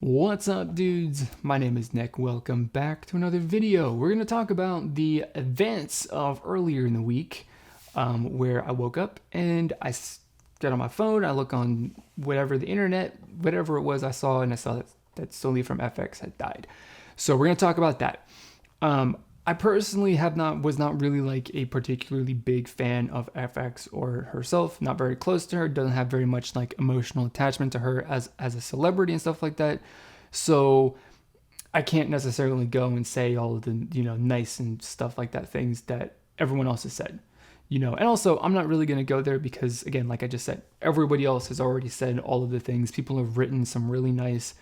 What's up, dudes? My name is Nick. Welcome back to another video. We're going to talk about the events of earlier in the week, where I woke up and I get on my phone, I look on whatever the internet, whatever it was I saw, and I saw that Sulli from FX had died. So we're going to talk about that. I personally was not really like a particularly big fan of FX or herself, not very close to her, doesn't have very much like emotional attachment to her as a celebrity and stuff like that. So I can't necessarily go and say all of the, nice and stuff like that, things that everyone else has said. And also I'm not really going to go there because, again, like I just said, everybody else has already said all of the things. People have written some really nice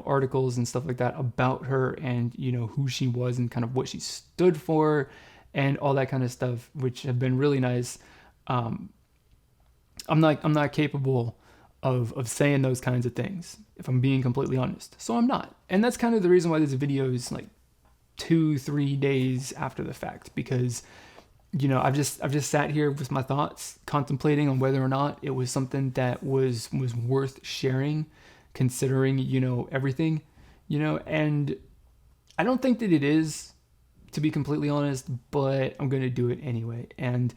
articles and stuff like that about her and, who she was and kind of what she stood for and all that kind of stuff, which have been really nice. I'm not capable of saying those kinds of things, if I'm being completely honest. So I'm not. And that's kind of the reason why this video is like 2-3 days after the fact, because I've just sat here with my thoughts, contemplating on whether or not it was something that was worth sharing, considering, everything, and I don't think that it is, to be completely honest, but I'm going to do it anyway. And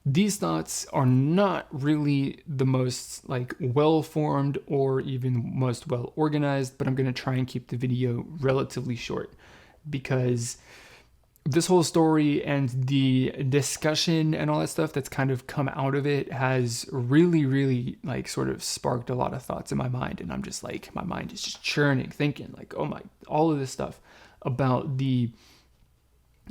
these thoughts are not really the most like well-formed or even most well-organized, but I'm going to try and keep the video relatively short because this whole story and the discussion and all that stuff that's kind of come out of it has really, really like sort of sparked a lot of thoughts in my mind. And I'm just like, my mind is just churning, thinking like, oh my, all of this stuff about the,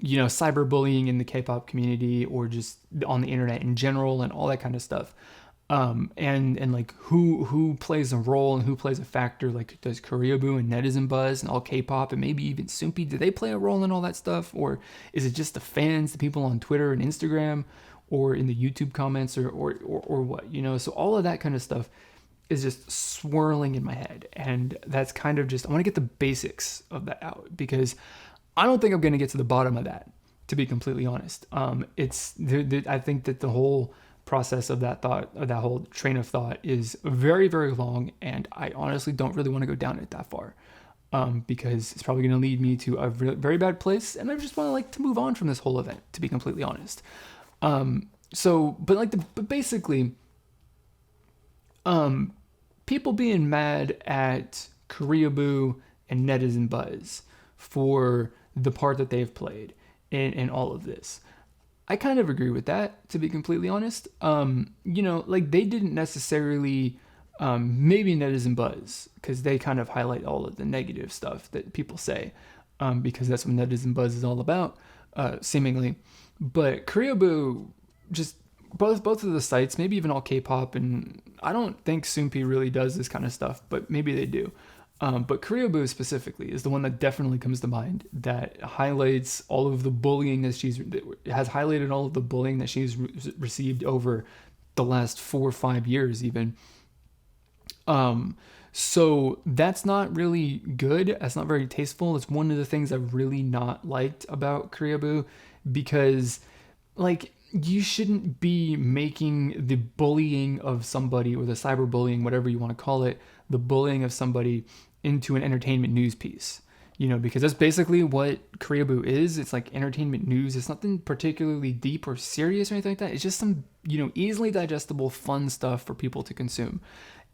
cyberbullying in the K-pop community or just on the internet in general and all that kind of stuff. And like who plays a role and who plays a factor, like does Koreaboo and Netizen Buzz and all K-pop and maybe even Soompi, do they play a role in all that stuff? Or is it just the fans, the people on Twitter and Instagram or in the YouTube comments or what, So all of that kind of stuff is just swirling in my head. And that's kind of just, I want to get the basics of that out because I don't think I'm going to get to the bottom of that, to be completely honest. I think that the whole process of that thought, of that whole train of thought, is very, very long, and I honestly don't really want to go down it that far, because it's probably going to lead me to a very bad place, and I just want to move on from this whole event, to be completely honest. But basically, people being mad at Koreaboo and Netizen Buzz for the part that they've played in all of this. I kind of agree with that, to be completely honest. They didn't necessarily, maybe Netizen Buzz, because they kind of highlight all of the negative stuff that people say, because that's what Netizen Buzz is all about, seemingly. But Koreaboo, just both of the sites, maybe even all K-pop, and I don't think Soompi really does this kind of stuff, but maybe they do. But Koreaboo specifically is the one that definitely comes to mind, that highlights all of the bullying that has highlighted all of the bullying that she's received over the last 4 or 5 years even. So that's not really good. That's not very tasteful. It's one of the things I've really not liked about Koreaboo, because like, you shouldn't be making the bullying of somebody, or the cyberbullying, whatever you want to call it, the bullying of somebody, into an entertainment news piece, because that's basically what Koreaboo is. It's like entertainment news. It's nothing particularly deep or serious or anything like that. It's just some, easily digestible, fun stuff for people to consume.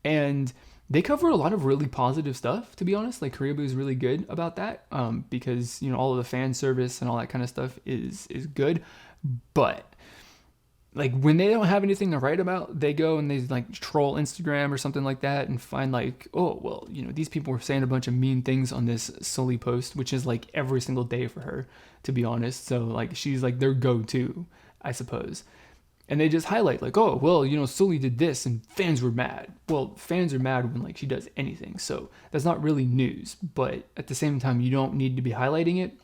And they cover a lot of really positive stuff, to be honest. Like, Koreaboo is really good about that, because, all of the fan service and all that kind of stuff is good. But like, when they don't have anything to write about, they go and they like troll Instagram or something like that and find like, oh, well, these people were saying a bunch of mean things on this Sulli post, which is like every single day for her, to be honest. So like, she's like their go-to, I suppose. And they just highlight like, oh, well, Sulli did this and fans were mad. Well, fans are mad when like she does anything. So that's not really news. But at the same time, you don't need to be highlighting it.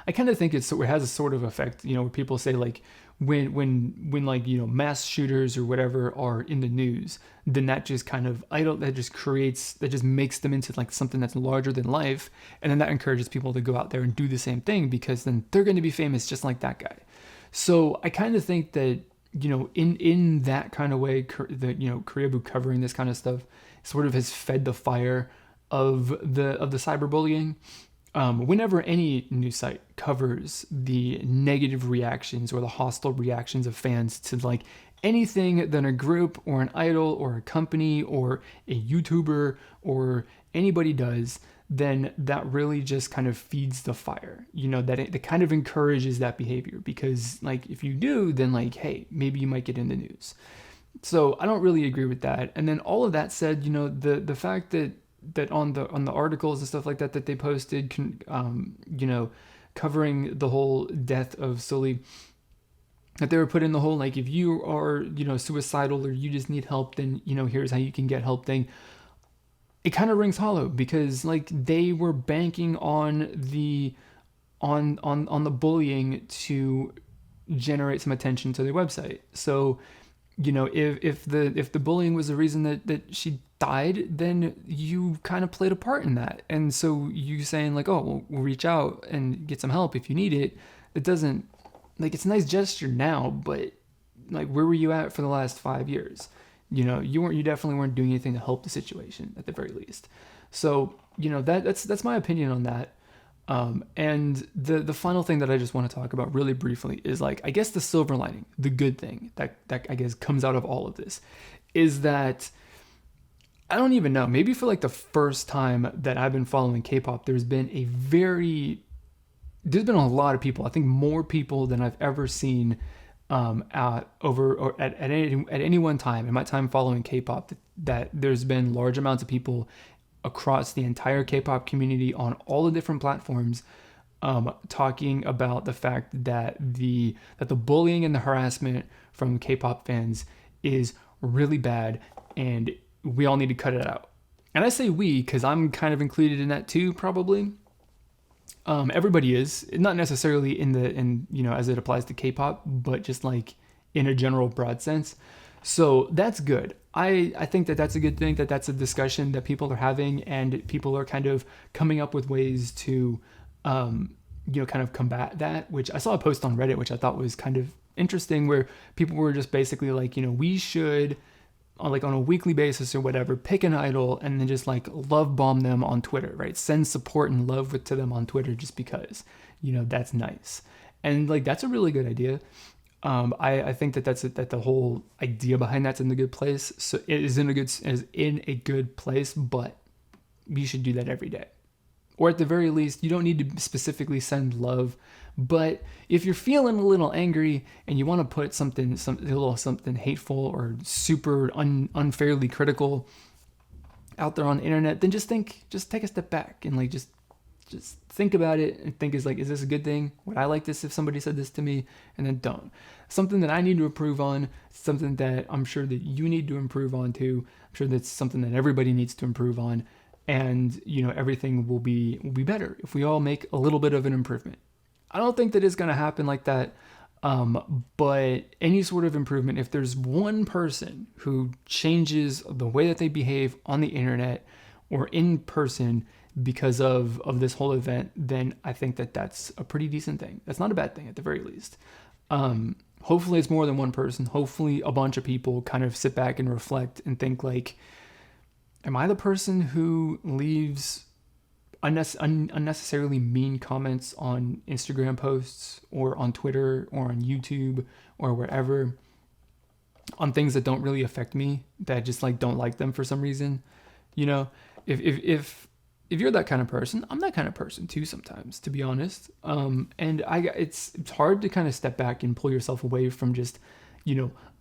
I kind of think it has a sort of effect, where people say like, when like, mass shooters or whatever are in the news, then that just kind of that just makes them into like something that's larger than life, and then that encourages people to go out there and do the same thing, because then they're going to be famous just like that guy. So I kind of think that, in that kind of way, Koreaboo covering this kind of stuff sort of has fed the fire of the cyberbullying. Whenever any news site covers the negative reactions or the hostile reactions of fans to like anything that a group or an idol or a company or a YouTuber or anybody does, then that really just kind of feeds the fire. That it kind of encourages that behavior, because like if you do, then like, hey, maybe you might get in the news. So I don't really agree with that. And then all of that said, the fact that on the articles and stuff like that they posted, covering the whole death of Sulli, that they were putting the whole like, if you are suicidal or you just need help, then here's how you can get help thing. It kind of rings hollow, because like they were banking on the bullying to generate some attention to their website. So if the bullying was the reason that she died, then you kind of played a part in that. And so you saying like, oh, well, we'll reach out and get some help if you need it. It doesn't, like, it's a nice gesture now, but like, where were you at for the last 5 years? You definitely weren't doing anything to help the situation at the very least. So, that's my opinion on that. And the final thing that I just want to talk about really briefly is like, I guess the silver lining, the good thing that I guess comes out of all of this is that I don't even know, maybe for like the first time that I've been following K-pop, there's been a lot of people, I think more people than I've ever seen at any one time in my time following K-pop, that there's been large amounts of people across the entire K-pop community on all the different platforms, talking about the fact that the bullying and the harassment from K-pop fans is really bad, and we all need to cut it out. And I say we because I'm kind of included in that too, probably. Everybody is, not necessarily as it applies to K-pop, but just like in a general broad sense. So that's good. I think that that's a good thing, that that's a discussion that people are having, and people are kind of coming up with ways to, kind of combat that, which I saw a post on Reddit, which I thought was kind of interesting, where people were just basically like, we should, like on a weekly basis or whatever, pick an idol and then just like love bomb them on Twitter, right? Send support and love to them on Twitter just because, that's nice. And like, that's a really good idea. I think that the whole idea behind that's in the good place. So it is in a good place, but you should do that every day. Or at the very least, you don't need to specifically send love, but if you're feeling a little angry and you want to put something hateful or super unfairly critical out there on the internet, then just take a step back and like just think about it and think, is this a good thing? Would I like this if somebody said this to me? And then don't. Something that I need to improve on, something that I'm sure that you need to improve on too. I'm sure that's something that everybody needs to improve on. And, everything will be better if we all make a little bit of an improvement. I don't think that it's going to happen like that. But any sort of improvement, if there's one person who changes the way that they behave on the internet or in person because of this whole event, then I think that that's a pretty decent thing. That's not a bad thing at the very least. Hopefully it's more than one person. Hopefully a bunch of people kind of sit back and reflect and think like, am I the person who leaves unnecessarily mean comments on Instagram posts or on Twitter or on YouTube or wherever on things that don't really affect me, that just like don't like them for some reason? If you're that kind of person, I'm that kind of person too sometimes, to be honest. And it's hard to kind of step back and pull yourself away from just,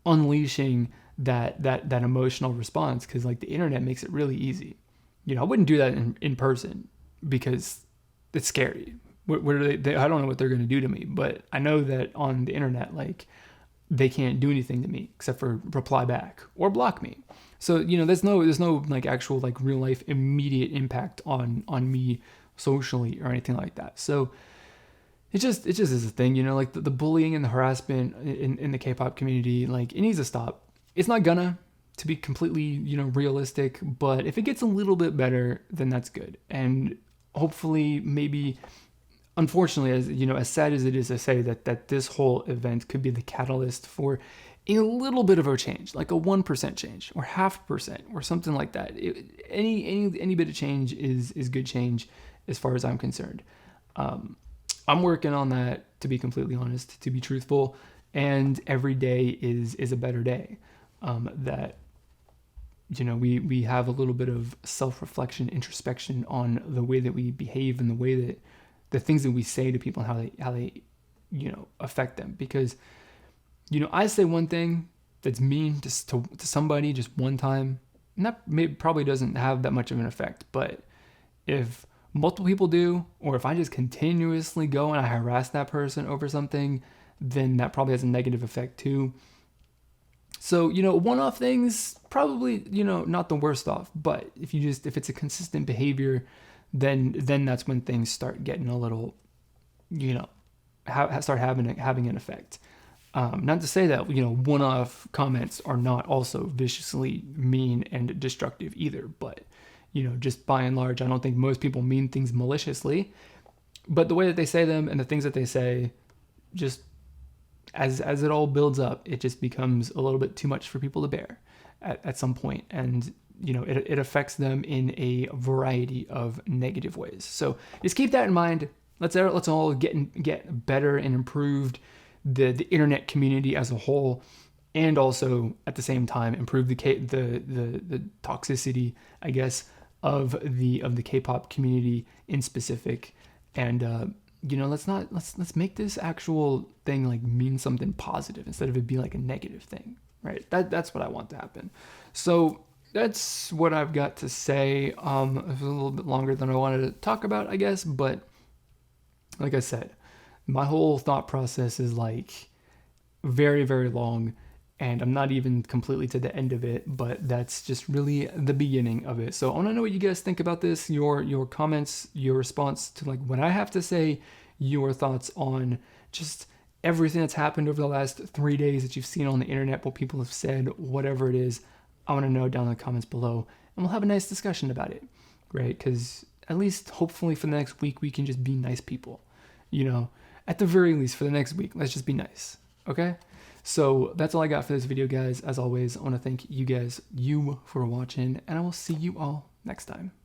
unleashing that emotional response, because like the internet makes it really easy. I wouldn't do that in person because it's scary. What are they? I don't know what they're going to do to me, but I know that on the internet, like, they can't do anything to me except for reply back or block me. So, there's no like actual like real life immediate impact on me socially or anything like that. So it just is a thing, like the bullying and the harassment in the K-pop community, like, it needs to stop. It's not gonna, to be completely, realistic, but if it gets a little bit better, then that's good. And hopefully, maybe, unfortunately, as sad as it is to say that this whole event could be the catalyst for a little bit of a change, like a 1% change or 0.5% or something like that. Any bit of change is good change as far as I'm concerned. I'm working on that, to be completely honest, to be truthful, and every day is a better day. That, you know, we have a little bit of self-reflection, introspection on the way that we behave and the way that the things that we say to people and how they you know, affect them. Because, you know, I say one thing that's mean to somebody just one time, and that probably doesn't have that much of an effect. But if multiple people do, or if I just continuously go and I harass that person over something, then that probably has a negative effect too. So, you know, one-off things, probably, you know, not the worst off. But if it's a consistent behavior, then that's when things start getting a little, you know, start having an effect. Not to say that, you know, one-off comments are not also viciously mean and destructive either, but, you know, just by and large, I don't think most people mean things maliciously. But the way that they say them and the things that they say, just as it all builds up, it just becomes a little bit too much for people to bear at some point. And, you know, it affects them in a variety of negative ways. So just keep that in mind. Let's all get better and improved the internet community as a whole, and also at the same time improve the toxicity, I guess, of the K-pop community in specific. And you know, let's make this actual thing like mean something positive instead of it being like a negative thing, right? That's what I want to happen. So that's what I've got to say. It was a little bit longer than I wanted to talk about, I guess, but like I said, my whole thought process is like very, very long, and I'm not even completely to the end of it, but that's just really the beginning of it. So I want to know what you guys think about this, your comments, your response to like what I have to say, your thoughts on just everything that's happened over the last 3 days that you've seen on the internet, what people have said, whatever it is. I want to know down in the comments below, and we'll have a nice discussion about it, right? Because at least hopefully for the next week, we can just be nice people, you know? At the very least, for the next week, let's just be nice, okay? So that's all I got for this video, guys. As always, I want to thank you for watching, and I will see you all next time.